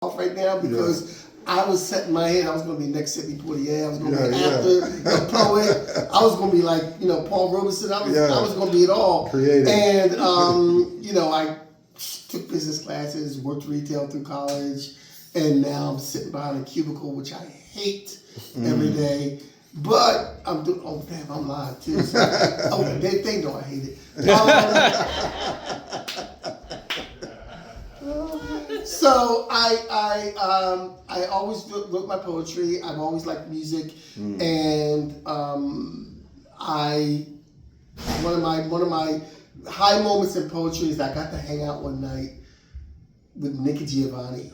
off right now because I was setting my head. I was going to be next Sidney Poitier. I was going to be after the poet. I was going to be like, Paul Robeson. I was going to be it all. Creative. And, I took business classes, worked retail through college, and now I'm sitting behind a cubicle, which I hate every day. But I'm doing, oh damn, I'm lying too. So, they know I hate it. So I always wrote my poetry. I've always liked music, and one of my high moments in poetry is I got to hang out one night with Nikki Giovanni,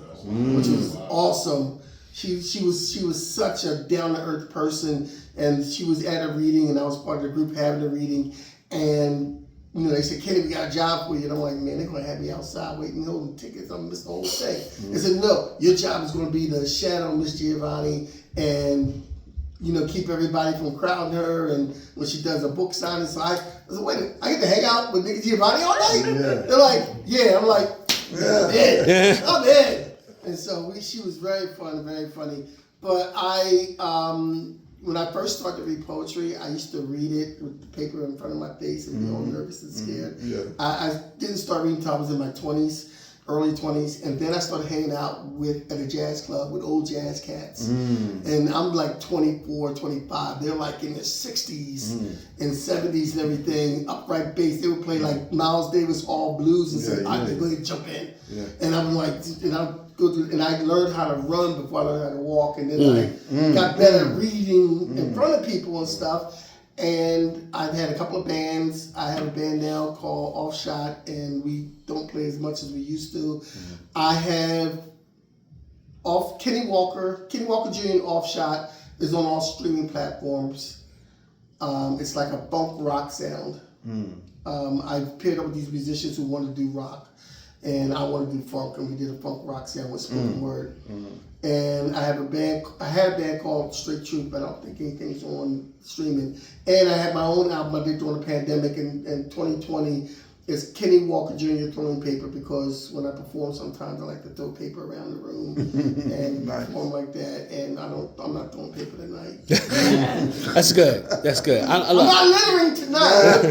which was awesome. She was such a down to earth person, and she was at a reading, and I was part of the group having a reading, and they said, Kenny, we got a job for you. And I'm like, man, they're going to have me outside waiting, holding tickets. I'm going to miss the whole thing. They said, no, your job is going to be to shadow Miss Giovanni and, keep everybody from crowding her. And when she does a book signing, so I said, wait a minute, I get to hang out with Nikki Giovanni all night? Yeah. They're like, yeah. I'm like, I'm in. And so she was very fun, very funny. But when I first started to read poetry, I used to read it with the paper in front of my face and be all nervous and scared. I didn't start reading until I was in my 20s, early 20s, and then I started hanging out at a jazz club with old jazz cats. And I'm like 24, 25. They're like in their 60s and 70s and everything, upright bass. They would play like Miles Davis all blues and say, I could go ahead and jump in. And I'm like, and I learned how to run before I learned how to walk, and then I got better at reading in front of people and stuff. And I've had a couple of bands. I have a band now called Offshot, and we don't play as much as we used to. I have Kenny Walker Jr. and Offshot is on all streaming platforms. It's like a funk rock sound. I've paired up with these musicians who want to do rock. And I wanted to do funk, and we did a funk rock sound with spoken word. And I had a band called Straight Truth, but I don't think anything's on streaming. And I had my own album I did during the pandemic in 2020. It's Kenny Walker Jr. Throwing Paper, because when I perform, sometimes I like to throw paper around the room and perform like that. And I'm not throwing paper tonight. That's good. I'm not littering tonight.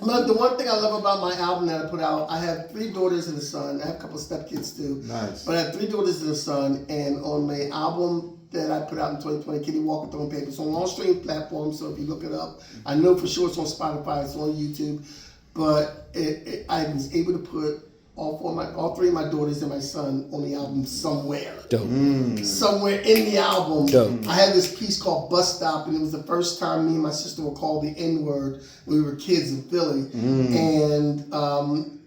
But the one thing I love about my album that I put out, I have 3 daughters and a son. I have a couple of stepkids too. Nice. But I have 3 daughters and a son. And on my album that I put out in 2020, Kenny Walker Throwing Paper, it's on all streaming platforms. So if you look it up, I know for sure it's on Spotify, it's on YouTube. But I was able to put all 3 of my daughters and my son on the album somewhere. Dope. Somewhere in the album. Dope. I had this piece called Bus Stop, and it was the first time me and my sister were called the N-word when we were kids in Philly. And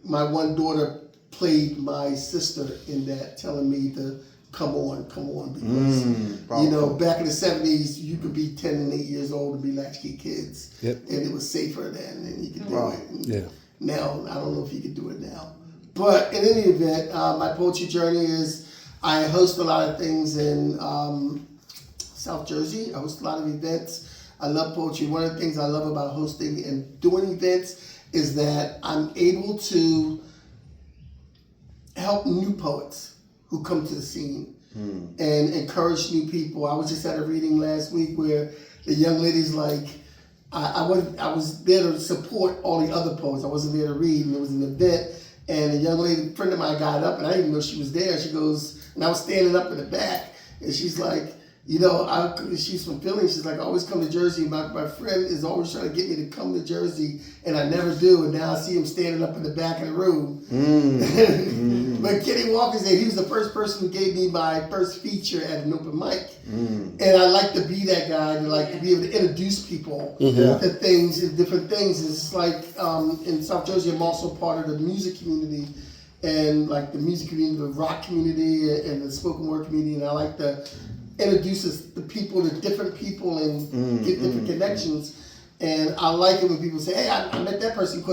my one daughter played my sister in that, telling me to come on, because, back in the 70s, you could be 10 and 8 years old and be latchkey kids. And it was safer then, and you could do it. And now, I don't know if you could do it now. But in any event, my poetry journey is I host a lot of things in South Jersey. I host a lot of events. I love poetry. One of the things I love about hosting and doing events is that I'm able to help new poets who come to the scene and encourage new people. I was just at a reading last week where the young lady's like, I was there to support all the other poets. I wasn't there to read, and it was an event. And a young lady, friend of mine, got up, and I didn't even know she was there. She goes, and I was standing up in the back, and she's like, she's from Philly. She's like, I always come to Jersey. My friend is always trying to get me to come to Jersey, and I never do. And now I see him standing up in the back of the room. But Kenny Walker said he was the first person who gave me my first feature at an open mic. And I like to be that guy, to be able to introduce people to things and different things. It's like in South Jersey, I'm also part of the music community, and like the music community, the rock community, and the spoken word community. And I like to introduce the people to different people and get different connections. And I like it when people say, hey, I met that person.